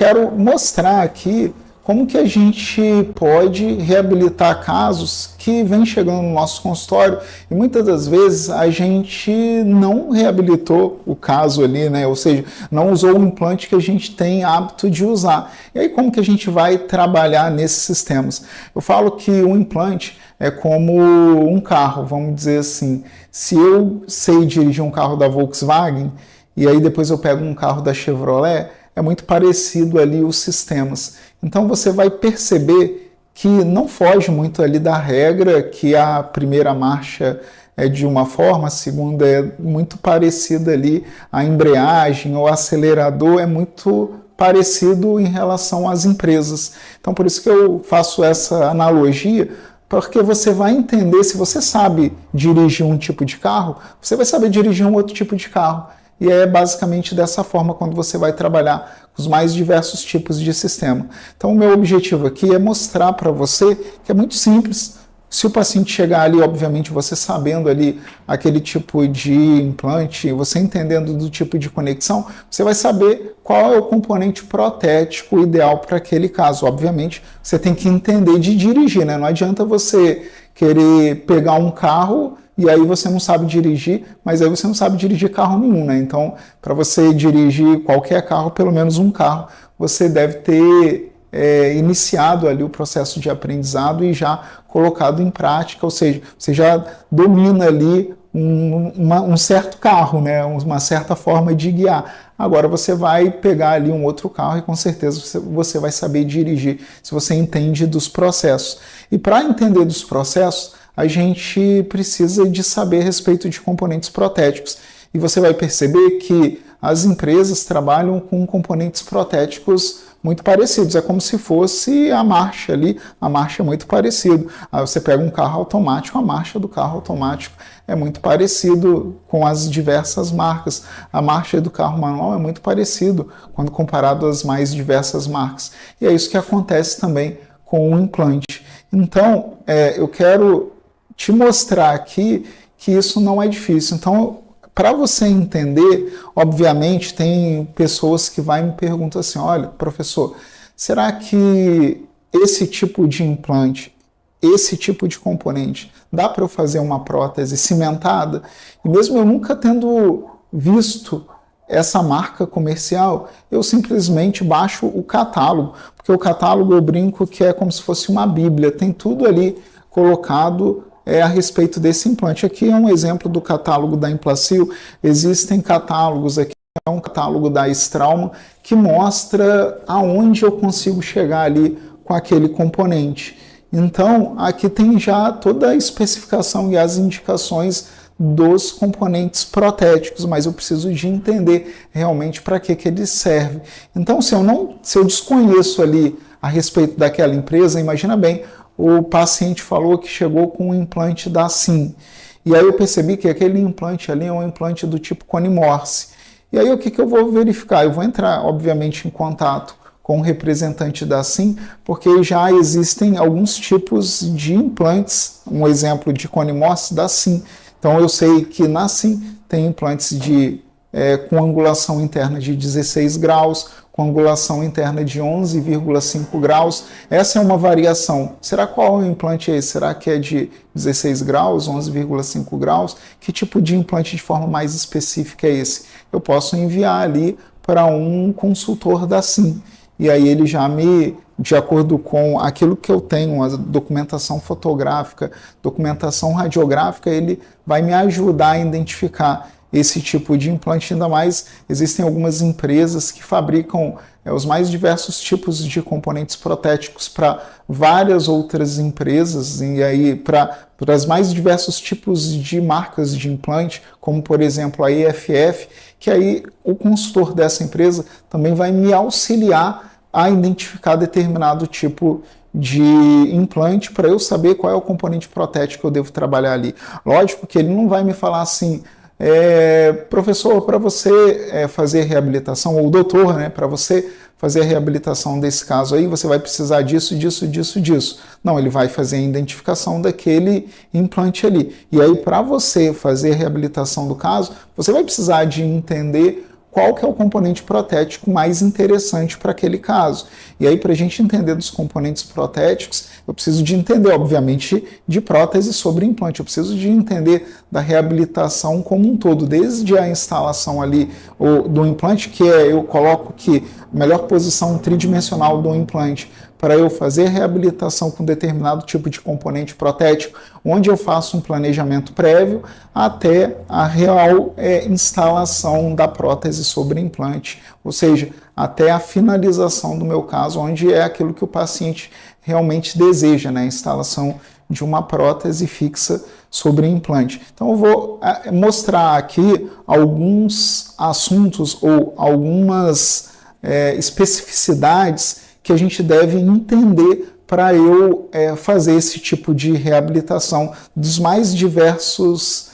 quero mostrar aqui como que a gente pode reabilitar casos que vêm chegando no nosso consultório e muitas das vezes a gente não reabilitou o caso ali, né? Ou seja, não usou o implante que a gente tem hábito de usar. E aí como que a gente vai trabalhar nesses sistemas? Eu falo que o implante é como um carro, vamos dizer assim. Se eu sei dirigir um carro da Volkswagen e aí depois eu pego um carro da Chevrolet, é muito parecido ali os sistemas. Então você vai perceber que não foge muito ali da regra, que a primeira marcha é de uma forma, a segunda é muito parecida ali, a embreagem ou acelerador é muito parecido em relação às empresas. Então por isso que eu faço essa analogia, porque você vai entender, se você sabe dirigir um tipo de carro, você vai saber dirigir um outro tipo de carro. E é basicamente dessa forma quando você vai trabalhar com os mais diversos tipos de sistema. Então o meu objetivo aqui é mostrar para você que é muito simples. Se o paciente chegar ali, obviamente você sabendo ali aquele tipo de implante, você entendendo do tipo de conexão, você vai saber qual é o componente protético ideal para aquele caso. Obviamente você tem que entender de dirigir, né? Não adianta você querer pegar um carro e aí você não sabe dirigir, mas aí você não sabe dirigir carro nenhum, né? Então, para você dirigir qualquer carro, pelo menos um carro, você deve ter iniciado ali o processo de aprendizado e já colocado em prática, ou seja, você já domina ali um certo carro, né? Uma certa forma de guiar. Agora você vai pegar ali um outro carro e com certeza você vai saber dirigir, se você entende dos processos. E para entender dos processos, a gente precisa de saber a respeito de componentes protéticos. E você vai perceber que as empresas trabalham com componentes protéticos muito parecidos. É como se fosse a marcha ali, a marcha é muito parecido. Aí você pega um carro automático, a marcha do carro automático é muito parecido com as diversas marcas. A marcha do carro manual é muito parecido quando comparado às mais diversas marcas. E é isso que acontece também com o implante. Então, eu quero te mostrar aqui que isso não é difícil. Então, para você entender, obviamente, tem pessoas que me perguntam assim, olha, professor, será que esse tipo de implante, esse tipo de componente, dá para eu fazer uma prótese cimentada? E mesmo eu nunca tendo visto essa marca comercial, eu simplesmente baixo o catálogo, porque o catálogo eu brinco que é como se fosse uma bíblia, tem tudo ali colocado a respeito desse implante. Aqui é um exemplo do catálogo da Implacil. Existem catálogos aqui, é um catálogo da Straumann que mostra aonde eu consigo chegar ali com aquele componente. Então, aqui tem já toda a especificação e as indicações dos componentes protéticos, mas eu preciso de entender realmente para que ele serve. Então, se eu desconheço ali a respeito daquela empresa, imagina bem, o paciente falou que chegou com um implante da Sim. E aí eu percebi que aquele implante ali é um implante do tipo Cone Morse. E aí o que eu vou verificar? Eu vou entrar, obviamente, em contato com o representante da Sim, porque já existem alguns tipos de implantes, um exemplo de Cone Morse da Sim. Então eu sei que na Sim tem implantes com angulação interna de 16 graus, com angulação interna de 11,5 graus. Essa é uma variação. Será qual o implante é esse? Será que é de 16 graus, 11,5 graus? Que tipo de implante de forma mais específica é esse? Eu posso enviar ali para um consultor da Sim. E aí ele já de acordo com aquilo que eu tenho, a documentação fotográfica, documentação radiográfica, ele vai me ajudar a identificar esse tipo de implante. Ainda mais, existem algumas empresas que fabricam os mais diversos tipos de componentes protéticos para várias outras empresas, e aí para os mais diversos tipos de marcas de implante, como por exemplo a EFF, que aí o consultor dessa empresa também vai me auxiliar a identificar determinado tipo de implante para eu saber qual é o componente protético que eu devo trabalhar ali. Lógico que ele não vai me falar assim, professor, para você fazer reabilitação, ou doutor, né, para você fazer a reabilitação desse caso aí, você vai precisar disso, disso, disso, disso. Não, ele vai fazer a identificação daquele implante ali. E aí, para você fazer a reabilitação do caso, você vai precisar de entender qual que é o componente protético mais interessante para aquele caso. E aí, para a gente entender dos componentes protéticos, eu preciso de entender, obviamente, de prótese sobre implante. Eu preciso de entender da reabilitação como um todo, desde a instalação ali do implante, que eu coloco que a melhor posição tridimensional do implante para eu fazer reabilitação com determinado tipo de componente protético, onde eu faço um planejamento prévio, até a real instalação da prótese sobre implante, ou seja, até a finalização do meu caso, onde é aquilo que o paciente realmente deseja, né? A instalação de uma prótese fixa sobre implante. Então eu vou mostrar aqui alguns assuntos ou algumas especificidades que a gente deve entender para eu fazer esse tipo de reabilitação das mais diversas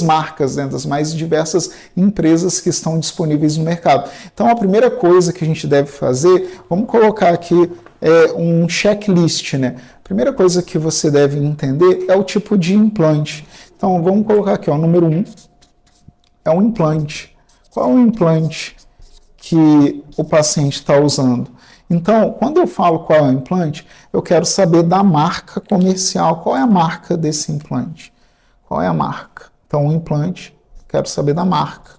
marcas, né, das mais diversas empresas que estão disponíveis no mercado. Então, a primeira coisa que a gente deve fazer, vamos colocar aqui um checklist, né? A primeira coisa que você deve entender é o tipo de implante. Então, vamos colocar aqui, ó, número 1 é um implante. Qual é o implante que o paciente está usando? Então, quando eu falo qual é o implante, eu quero saber da marca comercial. Qual é a marca desse implante? Qual é a marca? Então, o implante, quero saber da marca.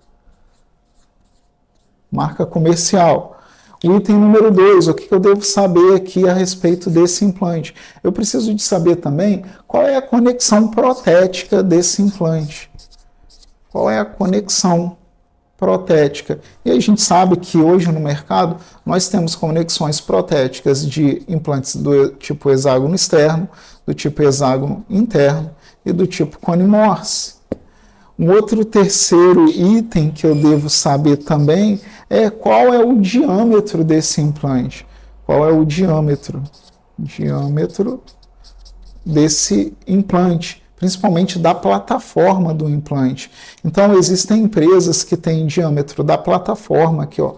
Marca comercial. O item número 2, o que eu devo saber aqui a respeito desse implante? Eu preciso de saber também qual é a conexão protética desse implante. Qual é a conexão protética? E a gente sabe que hoje no mercado nós temos conexões protéticas de implantes do tipo hexágono externo, do tipo hexágono interno e do tipo cone Morse. Um outro terceiro item que eu devo saber também é qual é o diâmetro desse implante. Qual é o diâmetro desse implante, principalmente da plataforma do implante. Então, existem empresas que têm diâmetro da plataforma, aqui, ó,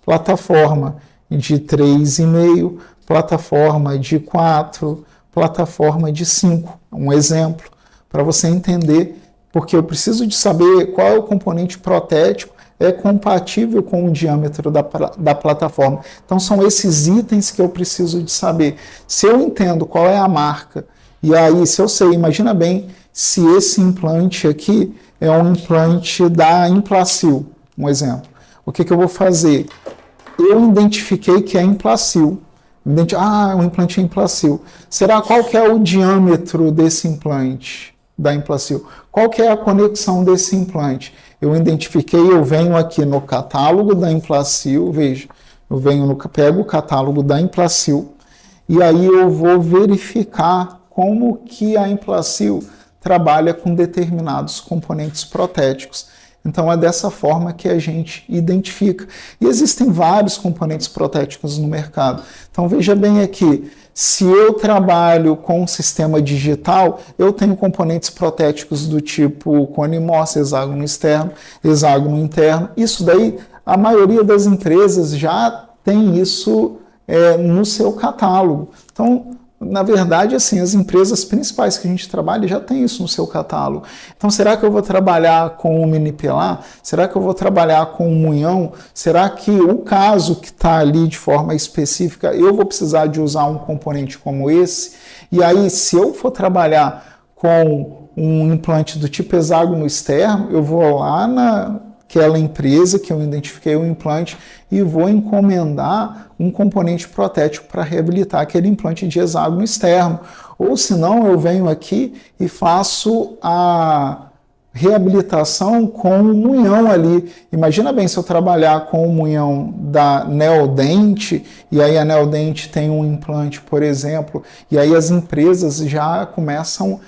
plataforma de 3,5, plataforma de 4, plataforma de 5. Um exemplo para você entender, porque eu preciso de saber qual é o componente protético compatível com o diâmetro da plataforma. Então, são esses itens que eu preciso de saber. Se eu entendo qual é a marca, e aí, se eu sei, imagina bem se esse implante aqui é um implante da Implacil, um exemplo. O que eu vou fazer? Eu identifiquei que é Implacil. O implante é Implacil. Qual que é o diâmetro desse implante da Implacil? Qual que é a conexão desse implante? Eu identifiquei, eu venho aqui no catálogo da Implacil, veja, pego o catálogo da Implacil e aí eu vou verificar como que a Implacil trabalha com determinados componentes protéticos. Então é dessa forma que a gente identifica. E existem vários componentes protéticos no mercado. Então veja bem aqui, se eu trabalho com um sistema digital, eu tenho componentes protéticos do tipo cone Morse, hexágono externo, hexágono interno. Isso daí, a maioria das empresas já tem isso no seu catálogo. Então, na verdade, assim, as empresas principais que a gente trabalha já tem isso no seu catálogo. Então, será que eu vou trabalhar com o minipilar? Será que eu vou trabalhar com o munhão? Será que o caso que está ali de forma específica, eu vou precisar de usar um componente como esse? E aí, se eu for trabalhar com um implante do tipo hexágono externo, eu vou lá naquela empresa que eu identifiquei o implante e vou encomendar um componente protético para reabilitar aquele implante de hexágono externo. Ou senão eu venho aqui e faço a reabilitação com o munhão ali. Imagina bem se eu trabalhar com o munhão da Neodente, e aí a Neodente tem um implante, por exemplo, e aí as empresas já começam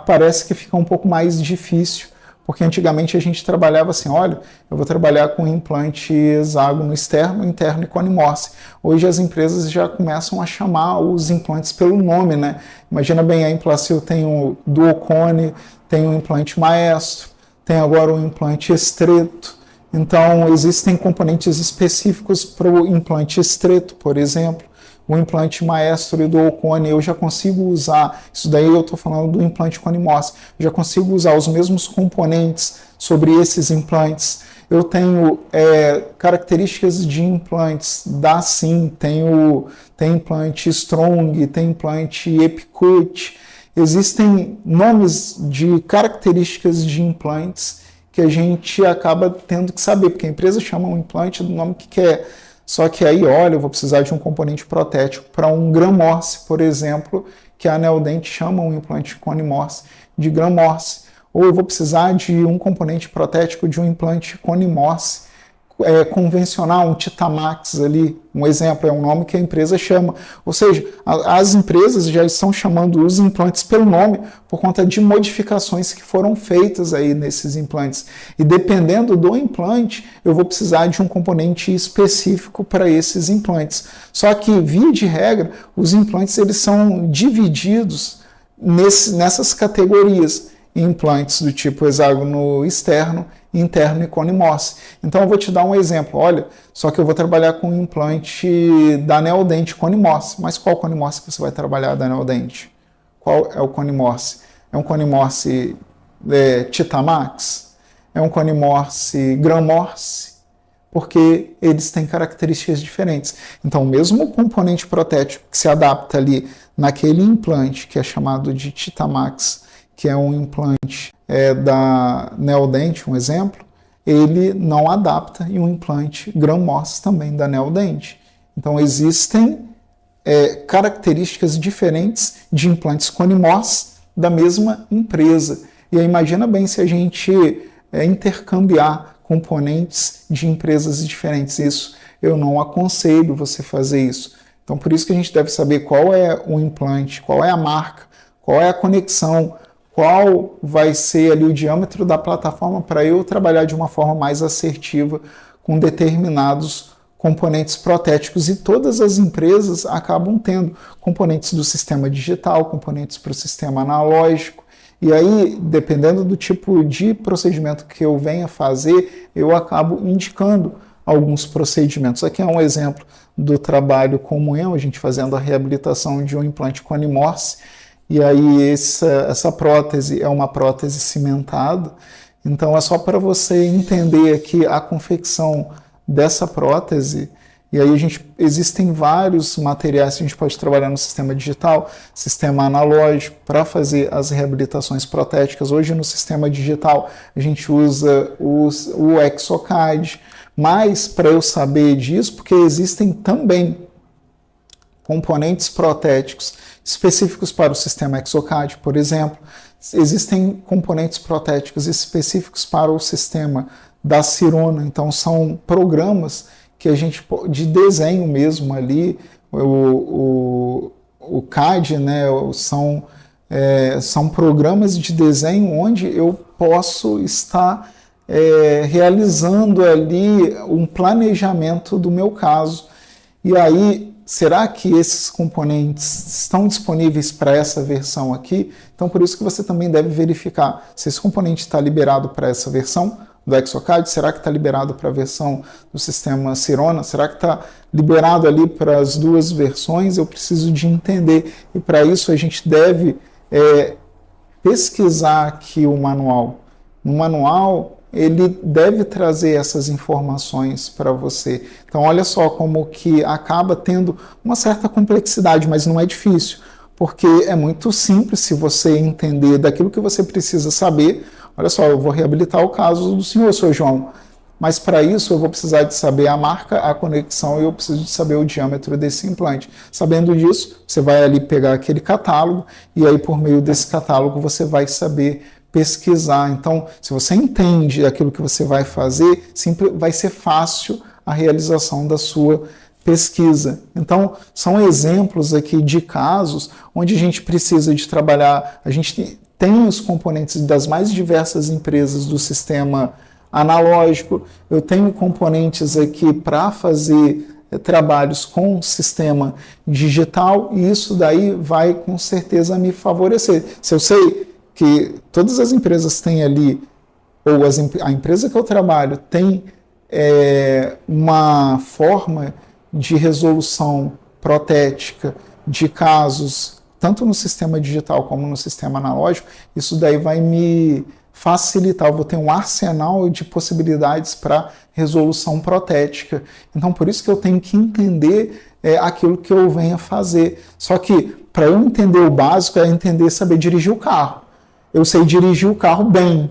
parece que fica um pouco mais difícil. Porque antigamente a gente trabalhava assim, olha, eu vou trabalhar com implante hexágono externo, interno e cone Morse. Hoje as empresas já começam a chamar os implantes pelo nome, né? Imagina bem, a Implacil tem o duocone, tem o implante maestro, tem agora o implante estreito. Então, existem componentes específicos para o implante estreito, por exemplo. o implante Maestro e do Oconee, eu já consigo usar, isso daí eu estou falando do implante Cone-Morse, eu já consigo usar os mesmos componentes sobre esses implantes. Eu tenho características de implantes da Sim, tem implante Strong, tem implante Epicut. Existem nomes de características de implantes que a gente acaba tendo que saber, porque a empresa chama um implante do nome que quer. Só que aí, olha, eu vou precisar de um componente protético para um Gram-Morse, por exemplo, que a Neodent chama um implante Cone-Morse de Gram-Morse. Ou eu vou precisar de um componente protético de um implante Cone-Morse convencional, um Titamax ali, um exemplo, é um nome que a empresa chama. Ou seja, as empresas já estão chamando os implantes pelo nome por conta de modificações que foram feitas aí nesses implantes. E dependendo do implante, eu vou precisar de um componente específico para esses implantes. Só que, via de regra, os implantes eles são divididos nessas categorias. Implantes do tipo hexágono externo, interno e Cone-Morse. Então eu vou te dar um exemplo, olha, só que eu vou trabalhar com um implante da Neodent Cone-Morse. Mas qual Cone-Morse que você vai trabalhar da Neodent? Qual é o Cone-Morse? É um Cone-Morse Titamax? É um Cone-Morse Gram-Morse? Porque eles têm características diferentes. Então, o mesmo componente protético que se adapta ali naquele implante que é chamado de Titamax, que é um implante da Neodent, um exemplo, ele não adapta em um implante Gram-Morse também da Neodent. Então, existem características diferentes de implantes Cone-Morse da mesma empresa. E aí, imagina bem se a gente intercambiar componentes de empresas diferentes. Isso eu não aconselho você fazer isso. Então, por isso que a gente deve saber qual é o implante, qual é a marca, qual é a conexão, qual vai ser ali o diâmetro da plataforma para eu trabalhar de uma forma mais assertiva com determinados componentes protéticos. E todas as empresas acabam tendo componentes do sistema digital, componentes para o sistema analógico. E aí, dependendo do tipo de procedimento que eu venha fazer, eu acabo indicando alguns procedimentos. Aqui é um exemplo do trabalho como a gente fazendo a reabilitação de um implante Cone-Morse. E aí essa prótese é uma prótese cimentada. Então é só para você entender aqui a confecção dessa prótese. E aí existem vários materiais que a gente pode trabalhar no sistema digital, sistema analógico, para fazer as reabilitações protéticas. Hoje no sistema digital a gente usa o Exocad, mas para eu saber disso, porque existem também componentes protéticos específicos para o sistema Exocad, por exemplo. Existem componentes protéticos específicos para o sistema da Sirona. Então, são programas que a gente, de desenho mesmo ali, o CAD, né, são programas de desenho onde eu posso estar realizando ali um planejamento do meu caso. E aí, será que esses componentes estão disponíveis para essa versão aqui? Então, por isso que você também deve verificar se esse componente está liberado para essa versão do Exocad, será que está liberado para a versão do sistema Sirona, será que está liberado ali para as duas versões? Eu preciso de entender, e para isso a gente deve pesquisar aqui o manual. No manual, ele deve trazer essas informações para você. Então, olha só como que acaba tendo uma certa complexidade, mas não é difícil, porque é muito simples se você entender daquilo que você precisa saber. Olha só, eu vou reabilitar o caso do senhor, seu João, mas para isso eu vou precisar de saber a marca, a conexão e eu preciso de saber o diâmetro desse implante. Sabendo disso, você vai ali pegar aquele catálogo e aí por meio desse catálogo você vai saber pesquisar. Então, se você entende aquilo que você vai fazer, vai ser fácil a realização da sua pesquisa. Então, são exemplos aqui de casos onde a gente precisa de trabalhar, a gente tem os componentes das mais diversas empresas do sistema analógico, eu tenho componentes aqui para fazer trabalhos com sistema digital e isso daí vai com certeza me favorecer. Se eu sei que todas as empresas têm ali, ou a empresa que eu trabalho tem uma forma de resolução protética de casos, tanto no sistema digital como no sistema analógico, isso daí vai me facilitar, eu vou ter um arsenal de possibilidades para resolução protética. Então, por isso que eu tenho que entender aquilo que eu venho a fazer. Só que, para eu entender o básico, é entender saber dirigir o carro. Eu sei dirigir o carro bem.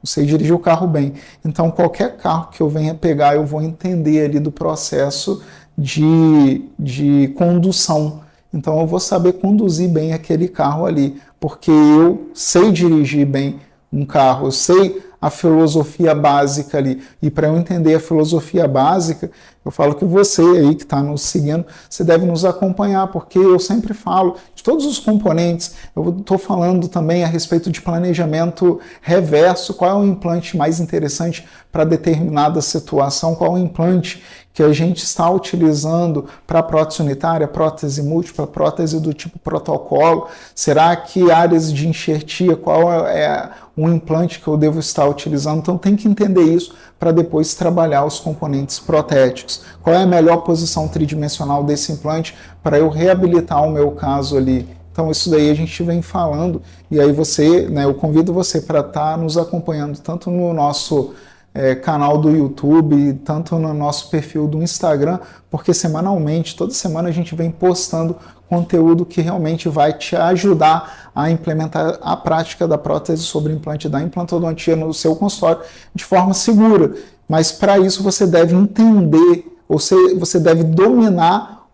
Eu sei dirigir o carro bem. Então, qualquer carro que eu venha pegar, eu vou entender ali do processo de condução. Então, eu vou saber conduzir bem aquele carro ali, porque eu sei dirigir bem um carro, eu sei a filosofia básica ali. E para eu entender a filosofia básica, eu falo que você aí que está nos seguindo, você deve nos acompanhar, porque eu sempre falo de todos os componentes. Eu estou falando também a respeito de planejamento reverso, qual é o implante mais interessante para determinada situação, qual é o implante que a gente está utilizando para prótese unitária, prótese múltipla, prótese do tipo protocolo. Será que áreas de enxertia, qual é o implante que eu devo estar utilizando? Então tem que entender isso para depois trabalhar os componentes protéticos. Qual é a melhor posição tridimensional desse implante para eu reabilitar o meu caso ali? Então isso daí a gente vem falando, e aí você, eu convido você para estar nos acompanhando tanto no nosso canal do YouTube, tanto no nosso perfil do Instagram, porque semanalmente, toda semana a gente vem postando conteúdo que realmente vai te ajudar a implementar a prática da prótese sobre implante da implantodontia no seu consultório de forma segura. Mas para isso você deve entender, ou você deve dominar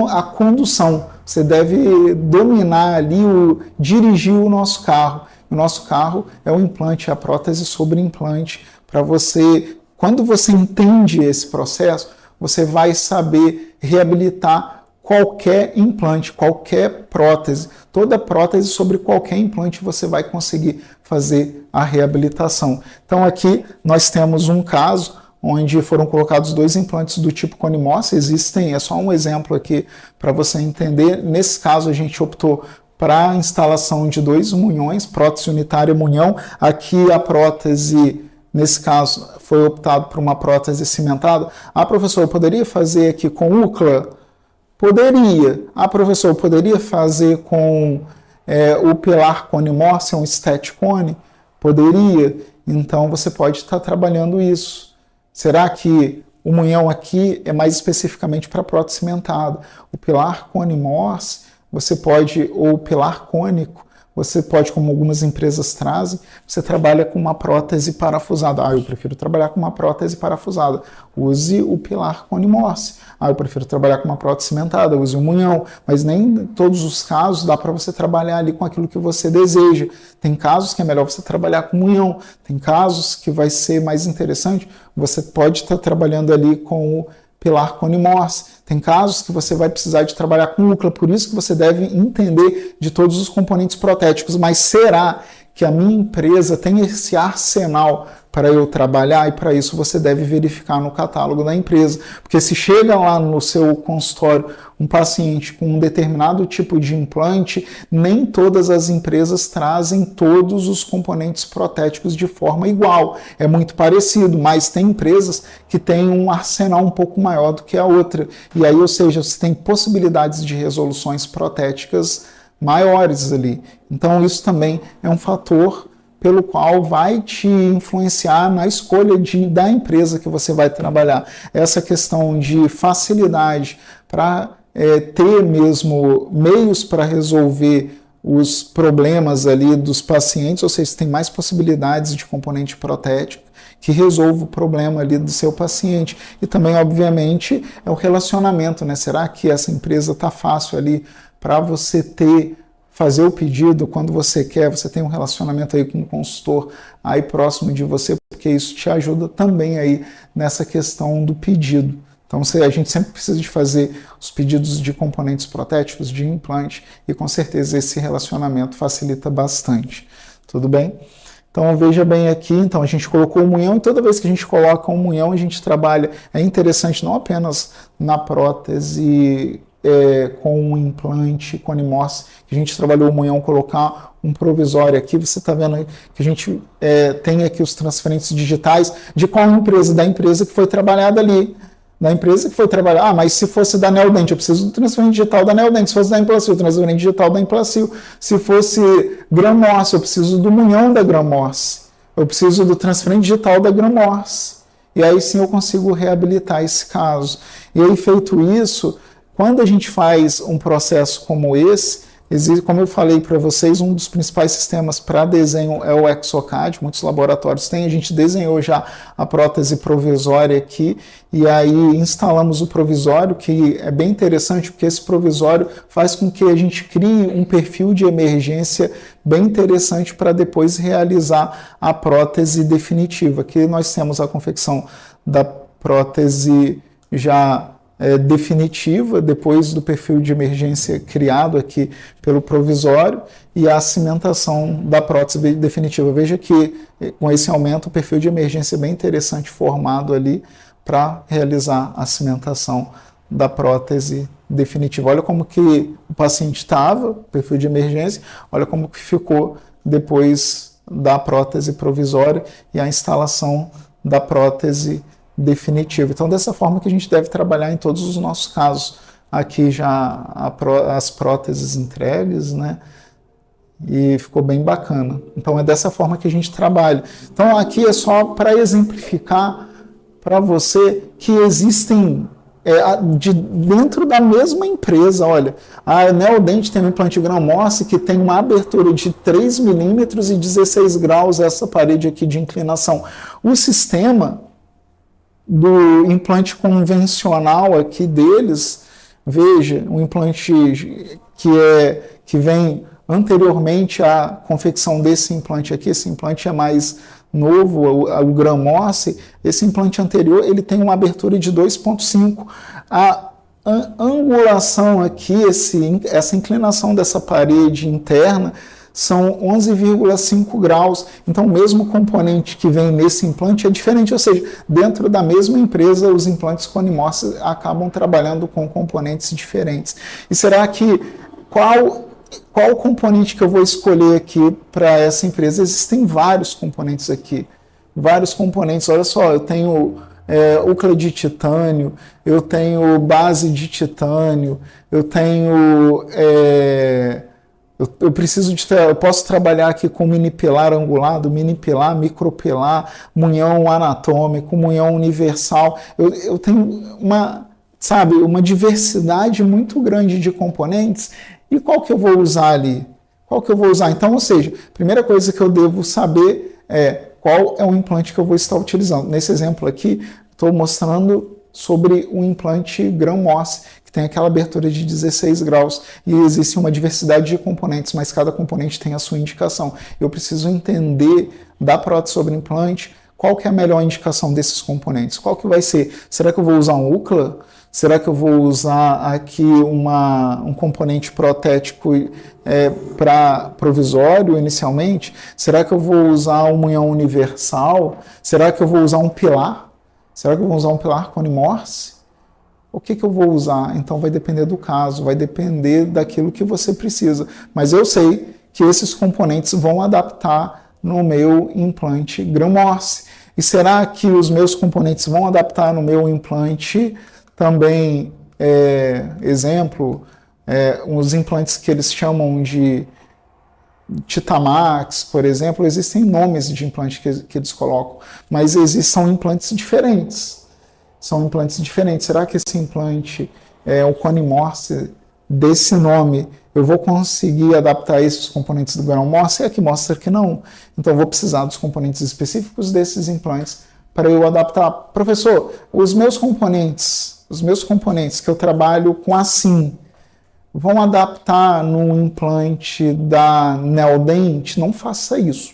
a condução, você deve dominar ali, dirigir o nosso carro. O nosso carro é o implante, a prótese sobre implante. Para você, quando você entende esse processo, você vai saber reabilitar qualquer implante, qualquer prótese. Toda prótese sobre qualquer implante você vai conseguir fazer a reabilitação. Então aqui nós temos um caso onde foram colocados 2 implantes do tipo Cone Morse. Existem, é só um exemplo aqui para você entender. Nesse caso a gente optou para a instalação de 2 munhões, prótese unitária munhão. Aqui a prótese, nesse caso, foi optado por uma prótese cimentada. Ah, professor, eu poderia fazer aqui com UCLA? Poderia. Ah, professor, eu poderia fazer com o pilar Cone Morse, um stat cone? Poderia. Então você pode estar trabalhando isso. Será que o munhão aqui é mais especificamente para prótese cimentada? O pilar Cone Morse, você pode, ou pilar cônico, você pode, como algumas empresas trazem, você trabalha com uma prótese parafusada. Ah, eu prefiro trabalhar com uma prótese parafusada. Use o pilar Cone Morse. Ah, eu prefiro trabalhar com uma prótese cimentada. Use o munhão. Mas nem em todos os casos dá para você trabalhar ali com aquilo que você deseja. Tem casos que é melhor você trabalhar com munhão. Tem casos que vai ser mais interessante, você pode estar trabalhando ali com o pilar Cone Morse. Tem casos que você vai precisar de trabalhar com UCLA, por isso que você deve entender de todos os componentes protéticos. Mas será que a minha empresa tem esse arsenal para eu trabalhar? E para isso você deve verificar no catálogo da empresa. Porque se chega lá no seu consultório um paciente com um determinado tipo de implante, nem todas as empresas trazem todos os componentes protéticos de forma igual. É muito parecido, mas tem empresas que têm um arsenal um pouco maior do que a outra. E aí, ou seja, você tem possibilidades de resoluções protéticas maiores ali. Então isso também é um fator pelo qual vai te influenciar na escolha da empresa que você vai trabalhar. Essa questão de facilidade para ter mesmo meios para resolver os problemas ali dos pacientes, ou seja, tem mais possibilidades de componente protético que resolva o problema ali do seu paciente. E também, obviamente, é o relacionamento, né? Será que essa empresa está fácil ali para você fazer o pedido quando você quer? Você tem um relacionamento aí com o consultor aí próximo de você, porque isso te ajuda também aí nessa questão do pedido. Então a gente sempre precisa de fazer os pedidos de componentes protéticos, de implante, e com certeza esse relacionamento facilita bastante. Tudo bem? Então veja bem aqui, então a gente colocou o munhão, e toda vez que a gente coloca um munhão, a gente trabalha, é interessante não apenas na prótese com um implante Cone Morse, que a gente trabalhou o munhão, colocar um provisório aqui, você está vendo que a gente tem aqui os transferentes digitais de qual empresa, da empresa que foi trabalhada ali. da empresa que foi trabalhar. Mas se fosse da Neodent, eu preciso do transferente digital da Neodent. Se fosse da Implacil, o transferente digital da Implacil. Se fosse Grammorce, eu preciso do munhão da Grammorce. Eu preciso do transferente digital da Grammorce. E aí sim eu consigo reabilitar esse caso. E aí, feito isso, quando a gente faz um processo como esse, como eu falei para vocês, um dos principais sistemas para desenho é o Exocad, muitos laboratórios têm, a gente desenhou já a prótese provisória aqui, e aí instalamos o provisório, que é bem interessante, porque esse provisório faz com que a gente crie um perfil de emergência bem interessante para depois realizar a prótese definitiva. Aqui nós temos a confecção da prótese já definitiva, depois do perfil de emergência criado aqui pelo provisório, e a cimentação da prótese definitiva. Veja que com esse aumento o perfil de emergência é bem interessante formado ali para realizar a cimentação da prótese definitiva. Olha como que o paciente estava, perfil de emergência, olha como que ficou depois da prótese provisória e a instalação da prótese definitiva. Então, dessa forma que a gente deve trabalhar em todos os nossos casos. Aqui já as próteses entregues, né? E ficou bem bacana. Então, é dessa forma que a gente trabalha. Então, aqui é só para exemplificar para você que existem dentro da mesma empresa. Olha, a Neodent tem um implante Grammorce que tem uma abertura de 3 milímetros e 16 graus, essa parede aqui de inclinação. O sistema do implante convencional aqui deles, veja, um implante que vem anteriormente à confecção desse implante aqui, esse implante é mais novo, o Grammorce, esse implante anterior, ele tem uma abertura de 2,5. A angulação aqui, essa inclinação dessa parede interna, são 11,5 graus. Então, o mesmo componente que vem nesse implante é diferente, ou seja, dentro da mesma empresa, os implantes Conimorce acabam trabalhando com componentes diferentes. E será que qual componente que eu vou escolher aqui para essa empresa? Existem vários componentes aqui, vários componentes. Olha só, eu tenho úclea de titânio, eu tenho base de titânio, eu tenho... Eu posso trabalhar aqui com mini pilar angulado, mini pilar, micropilar, munhão anatômico, munhão universal. Eu tenho uma diversidade muito grande de componentes. E qual que eu vou usar ali? Qual que eu vou usar? Então, ou seja, a primeira coisa que eu devo saber é qual é o implante que eu vou estar utilizando. Nesse exemplo aqui, estou mostrando sobre o implante Grammorce, que tem aquela abertura de 16 graus, e existe uma diversidade de componentes, mas cada componente tem a sua indicação. Eu preciso entender da prótese sobre implante qual que é a melhor indicação desses componentes. Qual que vai ser? Será que eu vou usar um UCLA? Será que eu vou usar aqui um componente protético para provisório inicialmente? Será que eu vou usar um munhão universal? Será que eu vou usar um pilar? Será que eu vou usar um pilar Conimorce? O que eu vou usar? Então vai depender do caso, vai depender daquilo que você precisa. Mas eu sei que esses componentes vão adaptar no meu implante Grammorce. E será que os meus componentes vão adaptar no meu implante também, os implantes que eles chamam de Titamax, por exemplo, existem nomes de implante que eles colocam, mas são implantes diferentes. São implantes diferentes. Será que esse implante, o Conimorce, desse nome, eu vou conseguir adaptar esses componentes do Grammorce? Aqui mostra que não. Então, eu vou precisar dos componentes específicos desses implantes para eu adaptar. Professor, os meus componentes que eu trabalho com assim, vão adaptar no implante da Neodent? Não faça isso.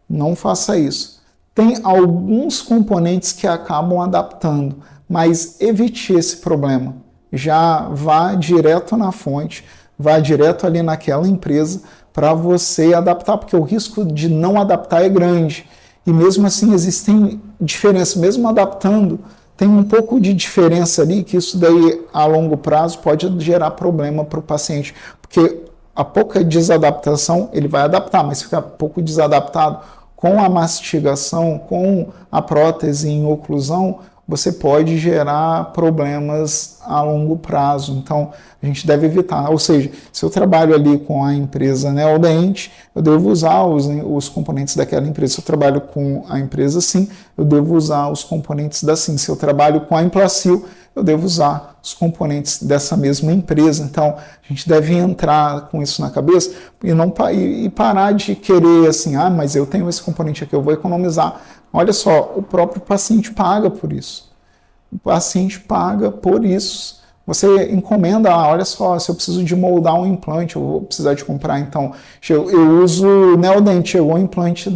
Não faça isso. Tem alguns componentes que acabam adaptando, mas evite esse problema. Já vá direto na fonte, vá direto ali naquela empresa para você adaptar, porque o risco de não adaptar é grande. E mesmo assim existem diferenças, mesmo adaptando, tem um pouco de diferença ali, que isso daí a longo prazo pode gerar problema para o paciente, porque a pouca desadaptação, ele vai adaptar, mas fica pouco desadaptado com a mastigação, com a prótese em oclusão, você pode gerar problemas a longo prazo. Então, a gente deve evitar. Ou seja, se eu trabalho ali com a empresa Neodent, eu devo usar os componentes daquela empresa. Se eu trabalho com a empresa Sim, eu devo usar os componentes da Sim. Se eu trabalho com a Implacil, eu devo usar os componentes dessa mesma empresa. Então, a gente deve entrar com isso na cabeça e parar de querer assim, mas eu tenho esse componente aqui, eu vou economizar. Olha só, o próprio paciente paga por isso. O paciente paga por isso. Você encomenda, olha só, se eu preciso de moldar um implante, eu vou precisar de comprar, então, eu uso Neodent, chegou o implante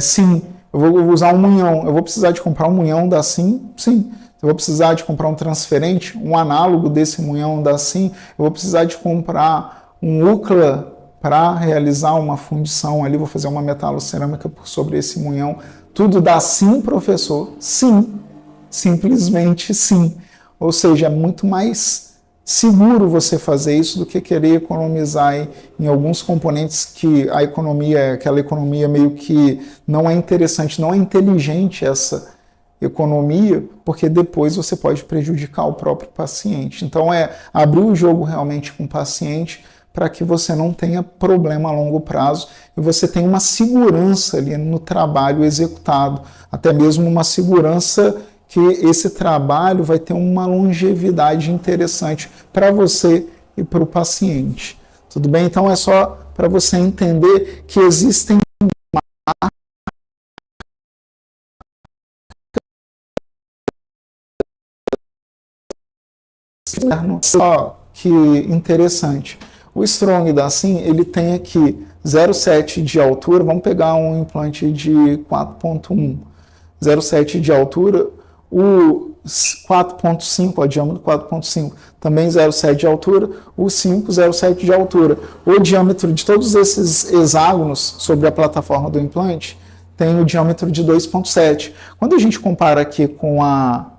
Sim. Eu vou usar um munhão, eu vou precisar de comprar um munhão da Sim? Sim. Eu vou precisar de comprar um transferente, um análogo desse munhão da Sim? Eu vou precisar de comprar um UCLA para realizar uma fundição ali, vou fazer uma metalocerâmica sobre esse munhão. Tudo dá Sim, professor? Sim. Simplesmente sim. Ou seja, é muito mais seguro você fazer isso do que querer economizar em alguns componentes que a economia, aquela economia meio que não é interessante, não é inteligente essa economia, porque depois você pode prejudicar o próprio paciente. Então é abrir o jogo realmente com o paciente para que você não tenha problema a longo prazo e você tenha uma segurança ali no trabalho executado, até mesmo uma segurança que esse trabalho vai ter uma longevidade interessante para você e para o paciente. Tudo bem? Então é só para você entender que existem só que interessante. O Strong da Sim, ele tem aqui 0,7 de altura, vamos pegar um implante de 4.1, 0,7 de altura, o 4.5, o diâmetro 4.5, também 0,7 de altura, o 5, 0,7 de altura. O diâmetro de todos esses hexágonos sobre a plataforma do implante tem o diâmetro de 2,7. Quando a gente compara aqui com a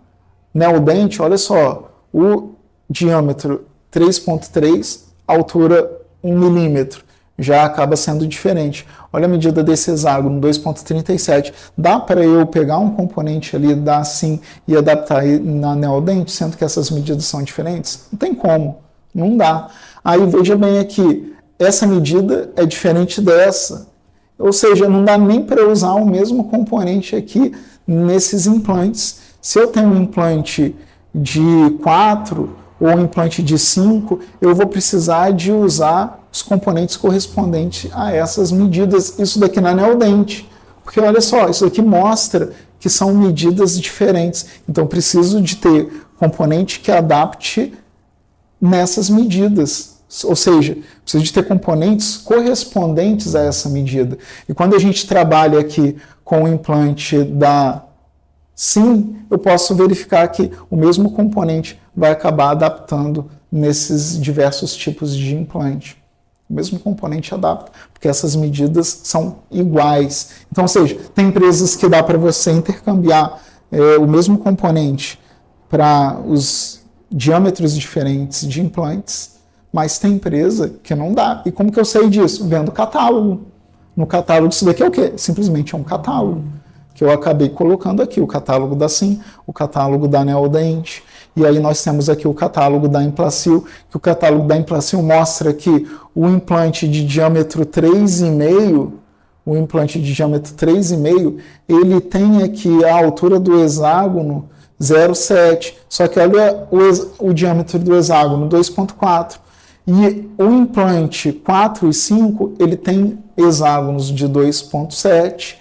Neodent, olha só, o diâmetro 3,3, altura 1 milímetro. Já acaba sendo diferente. Olha a medida desse hexágono, 2,37. Dá para eu pegar um componente ali da Sim e adaptar na Neodent, sendo que essas medidas são diferentes? Não tem como, não dá. Aí veja bem aqui, essa medida é diferente dessa. Ou seja, não dá nem para eu usar o mesmo componente aqui nesses implantes. Se eu tenho um implante de 4 ou um implante de 5, eu vou precisar de usar os componentes correspondentes a essas medidas. Isso daqui na Neodent. Porque olha só, isso aqui mostra que são medidas diferentes. Então, preciso de ter componente que adapte nessas medidas. Ou seja, preciso de ter componentes correspondentes a essa medida. E quando a gente trabalha aqui com o implante da Sim, eu posso verificar que o mesmo componente vai acabar adaptando nesses diversos tipos de implante. O mesmo componente adapta, porque essas medidas são iguais. Então, ou seja, tem empresas que dá para você intercambiar o mesmo componente para os diâmetros diferentes de implantes, mas tem empresa que não dá. E como que eu sei disso? Vendo o catálogo. No catálogo, isso daqui é o quê? Simplesmente é um catálogo que eu acabei colocando aqui, o catálogo da Sim, o catálogo da Neodent, e aí nós temos aqui o catálogo da Implacil, que o catálogo da Implacil mostra que o implante de diâmetro 3,5, ele tem aqui a altura do hexágono 0,7, só que olha o diâmetro do hexágono 2,4, e o implante 4 e 5, ele tem hexágonos de 2,7,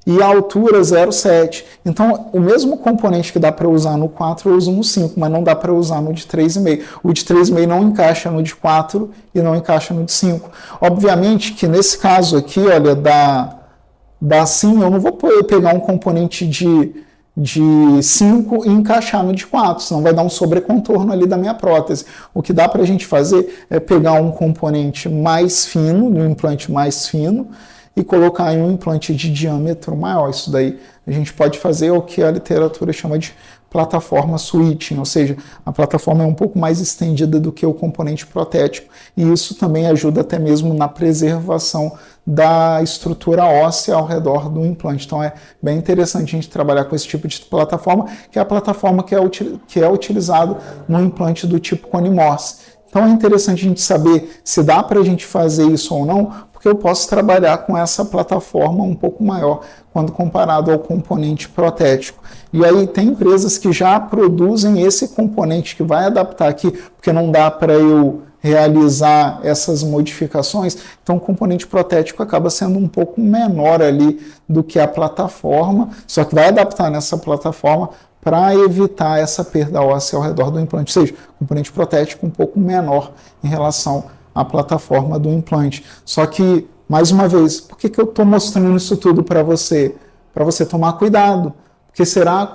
e a altura 0,7. Então, o mesmo componente que dá para usar no 4, eu uso no 5, mas não dá para usar no de 3,5. O de 3,5 não encaixa no de 4 e não encaixa no de 5. Obviamente que nesse caso aqui, olha, da Sim, eu não vou pegar um componente de 5 e encaixar no de 4, senão vai dar um sobrecontorno ali da minha prótese. O que dá para a gente fazer é pegar um componente mais fino, um implante mais fino, e colocar em um implante de diâmetro maior. Isso daí a gente pode fazer o que a literatura chama de plataforma switching, ou seja, a plataforma é um pouco mais estendida do que o componente protético, e isso também ajuda até mesmo na preservação da estrutura óssea ao redor do implante. Então é bem interessante a gente trabalhar com esse tipo de plataforma, que é a plataforma que é utilizada no implante do tipo Cone Morse. Então é interessante a gente saber se dá para a gente fazer isso ou não, porque eu posso trabalhar com essa plataforma um pouco maior quando comparado ao componente protético. E aí tem empresas que já produzem esse componente que vai adaptar aqui, porque não dá para eu realizar essas modificações, então o componente protético acaba sendo um pouco menor ali do que a plataforma, só que vai adaptar nessa plataforma para evitar essa perda óssea ao redor do implante, ou seja, componente protético um pouco menor em relação à plataforma do implante. Só que, mais uma vez, por que eu estou mostrando isso tudo para você? Para você tomar cuidado. Porque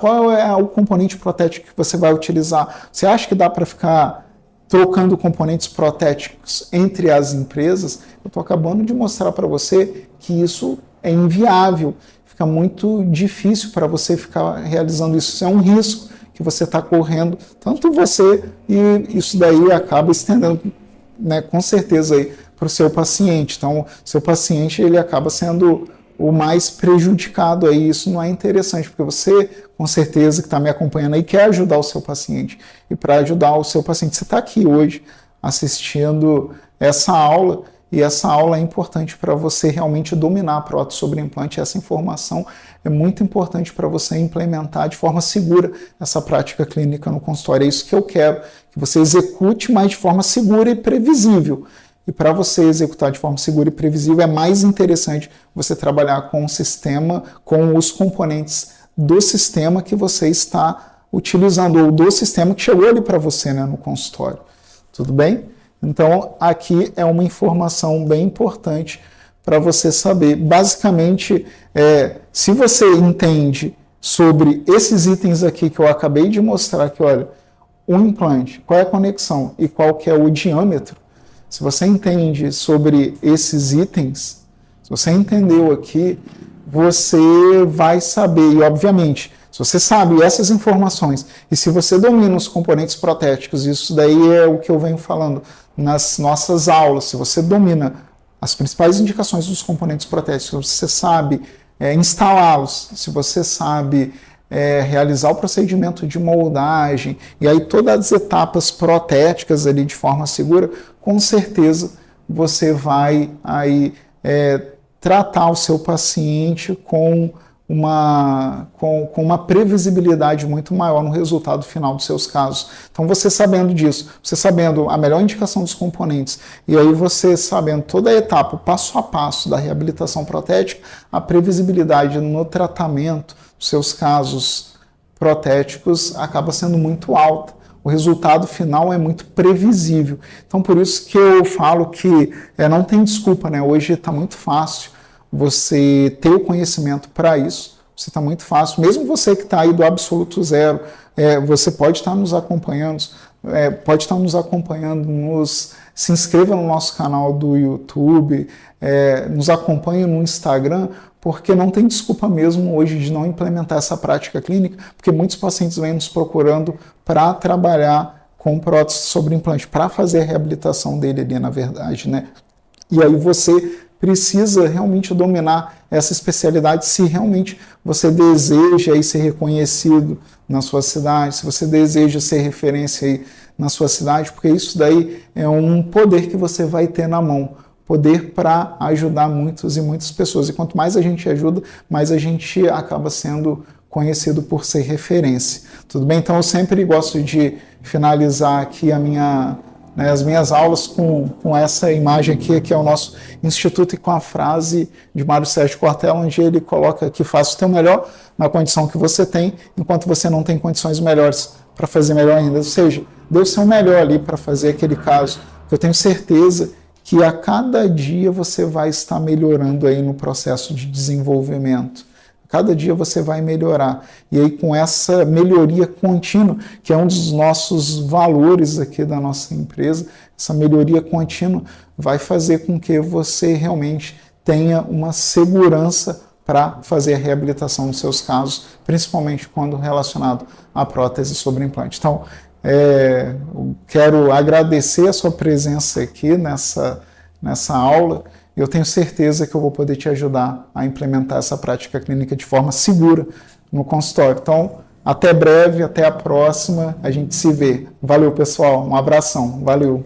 qual é o componente protético que você vai utilizar? Você acha que dá para ficar trocando componentes protéticos entre as empresas? Eu estou acabando de mostrar para você que isso é inviável. Fica muito difícil para você ficar realizando isso. Isso é um risco que você está correndo, tanto você, e isso daí acaba estendendo, né, com certeza para o seu paciente. Então, seu paciente ele acaba sendo o mais prejudicado aí. Isso não é interessante, porque você, com certeza, que está me acompanhando aí, quer ajudar o seu paciente. E para ajudar o seu paciente, você está aqui hoje assistindo essa aula, e essa aula é importante para você realmente dominar a prótese sobre implante. Essa informação é muito importante para você implementar de forma segura essa prática clínica no consultório. É isso que eu quero, que você execute, mas de forma segura e previsível. E para você executar de forma segura e previsível, é mais interessante você trabalhar com o sistema, com os componentes do sistema que você está utilizando, ou do sistema que chegou ali para você, né, no consultório. Tudo bem? Então, aqui é uma informação bem importante para você saber. Basicamente, se você entende sobre esses itens aqui que eu acabei de mostrar, que olha, o implante, qual é a conexão e qual que é o diâmetro, se você entende sobre esses itens, se você entendeu aqui, você vai saber, e obviamente, se você sabe essas informações, e se você domina os componentes protéticos, isso daí é o que eu venho falando nas nossas aulas, se você domina as principais indicações dos componentes protéticos, se você sabe instalá-los, se você sabe realizar o procedimento de moldagem, e aí todas as etapas protéticas ali de forma segura, com certeza você vai aí tratar o seu paciente com uma previsibilidade muito maior no resultado final dos seus casos. Então, você sabendo disso, você sabendo a melhor indicação dos componentes, e aí você sabendo toda a etapa, passo a passo da reabilitação protética, a previsibilidade no tratamento dos seus casos protéticos acaba sendo muito alta. O resultado final é muito previsível. Então, por isso que eu falo que não tem desculpa, né? Hoje está muito fácil você ter o conhecimento para isso. Você está muito fácil. Mesmo você que está aí do absoluto zero, você pode estar nos acompanhando, se inscreva no nosso canal do YouTube, nos acompanhe no Instagram, porque não tem desculpa mesmo hoje de não implementar essa prática clínica, porque muitos pacientes vêm nos procurando para trabalhar com prótese sobre implante, para fazer a reabilitação dele ali, na verdade, né? E aí você precisa realmente dominar essa especialidade se realmente você deseja aí ser reconhecido na sua cidade, se você deseja ser referência aí na sua cidade, porque isso daí é um poder que você vai ter na mão, poder para ajudar muitas e muitas pessoas. E quanto mais a gente ajuda, mais a gente acaba sendo conhecido por ser referência. Tudo bem? Então eu sempre gosto de finalizar aqui as minhas aulas com essa imagem aqui, que é o nosso Instituto, e com a frase de Mário Sérgio Cortella, onde ele coloca que faça o teu melhor na condição que você tem, enquanto você não tem condições melhores para fazer melhor ainda. Ou seja, dê o seu melhor ali para fazer aquele caso. Eu tenho certeza que a cada dia você vai estar melhorando aí no processo de desenvolvimento. Cada dia você vai melhorar. E aí, com essa melhoria contínua, que é um dos nossos valores aqui da nossa empresa, essa melhoria contínua vai fazer com que você realmente tenha uma segurança para fazer a reabilitação nos seus casos, principalmente quando relacionado à prótese sobre implante. Então, eu quero agradecer a sua presença aqui nessa aula. Eu tenho certeza que eu vou poder te ajudar a implementar essa prática clínica de forma segura no consultório. Então, até breve, até a próxima, a gente se vê. Valeu, pessoal, um abração, valeu.